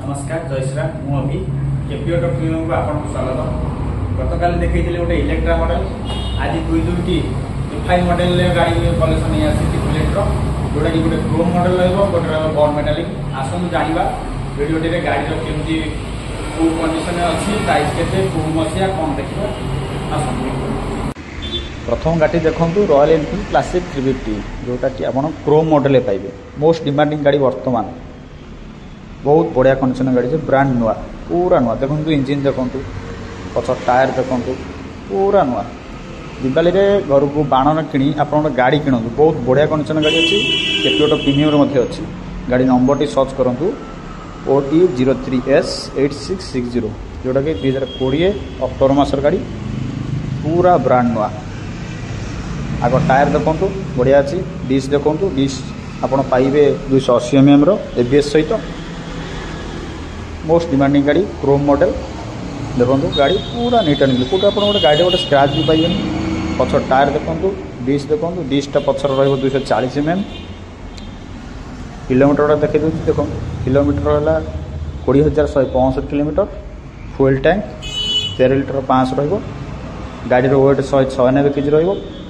नमस्कार जय श्री राम मु अभी केपी ऑटो प्रीमियम को आपको स्वागत। गतकाल देखी गोटे इलेक्ट्रा मॉडल आज दुईटी फाइव मॉडल गाड़ी कलेक्शन नहीं आसी बुलेट्र जोटा कि गोटे क्रोम मॉडल रोटे बॉल मेटालिक आसतु जाना भिडियो गाड़ी केमती कौ कंडीशन अच्छी प्राइस के मसीहा कौन देखा आसतु। प्रथम गाड़ी देखूँ रॉयल एनफिल्ड क्लासिक 350 जोटा कि आप क्रोम मॉडल पाइबे मोस्ट डिमांडिंग गाड़ी वर्तमान बहुत बढ़िया कंडीशन गाड़ी ब्रांड नुआ पूरा नुआ देखो इंजिन देखो पछ टायर देखो पूरा नुआ दिवाली रे घर को बाण न किणी आप गाड़ी किणु बहुत बढ़िया कंडीशन गाड़ी अच्छी केपी ऑटो प्रीमियम अच्छी गाड़ी नंबर सर्च करूँ OT03S8660 जोटा कि 2020 अक्टोबर मासर गाड़ी पूरा ब्रांड नुआ। आग टायर देखो बढ़िया अच्छी डिश देखो डिश आप पाइबे 280 mm ABS सहित मोस्ट डिमांडिंग गाड़ी क्रोम मॉडल देखो गाड़ी पूरा नीट एंड क्लीन कौट आप गाड़ी गोटे स्क्रैच भी पाइबे पछ टायर देखो देखो डिशटा पछर रही 240 mm किलोमीटर देखी दूसरी देखो किलोमीटर है 20,165 किलोमीटर फुएल टैंक 13 लिटर 500 रही गाड़ी वेट 196 kg रही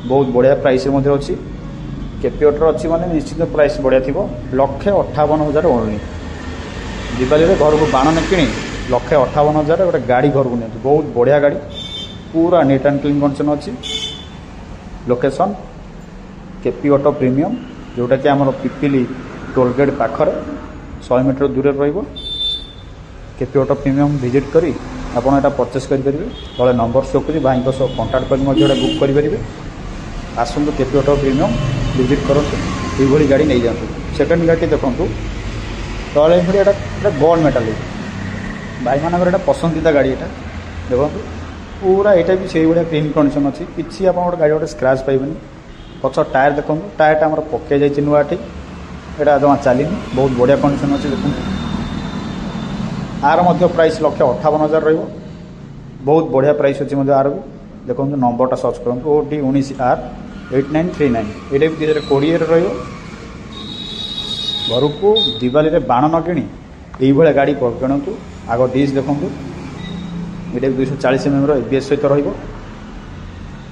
बहुत बढ़िया प्राइस अच्छी केपी ऑटो अच्छी माने निश्चित प्राइस बढ़िया थी 1,58,000 ओनली दिवाली रे घर को बाण न कि 1,58,000 गोटे गाड़ी घर को नहीं बहुत बढ़िया गाड़ी पूरा नीट एंड क्लीन कंडीशन अच्छी लोकेशन केपी ऑटो प्रीमियम जोटा कि आम पिपिली टोलगेट पाखरे 100 मीटर दूर केपी ऑटो प्रीमियम विजिट करी आपड़ यहाँ परचेस करेंगे तले नंबर शो करी भाई सह कंटाक्ट कर बुक करेंगे आसतु केपी ऑटो प्रीमियम विजिट करूँ ये गाड़ी नहीं जातु। सेकेंड गाड़ी देखूँ रॉयल एनफिल्ड एटा गोल्ड मेटालिक भाई मानकर एटा पसंदीदा गाड़ी एटा देखो पूरा यहाँ भी से भाया क्लीन कंडीशन अच्छी किसी आप गाड़ी गोटे स्क्रैच पाइबेनि पछ टायर देखो टायरटा आम पकई जाइए नुआटी यहाँ जमा चलनी बहुत बढ़िया कंडीशन अच्छी देखो आर प्राइस 1,58,000 रही बहुत बढ़िया प्राइस अच्छी आर भी देखो नंबरटा सर्च करूँ OT19R8939 ये भी 2020 रही घर को दिवाली रे बाण न कि यही गाड़ी किणु आग डिश देखो ये 240 mm ABS सहित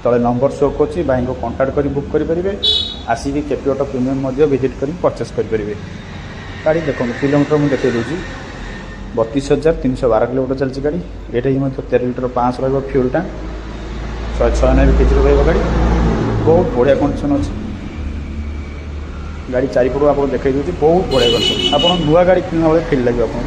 तले नंबर शो कर भाई को कंटाक्ट कर बुक करेंगे आसिक केपी ऑटो प्रीमियम विजिट कर परचेस करेंगे गाड़ी देखो किलोमीटर मुझे देखा दूसरी 32,312 किलोमीटर चलती गाड़ी ये 13 लिटर 500 रही फ्यूल टैंक 196 kg रही गाड़ी बहुत बढ़िया कंडीशन अच्छी गाड़ी चारिपट आप देखा दूसरी बहुत बढ़िया कंडीशन आप नुआ गाड़ी किणला बेले फिल लगे आपको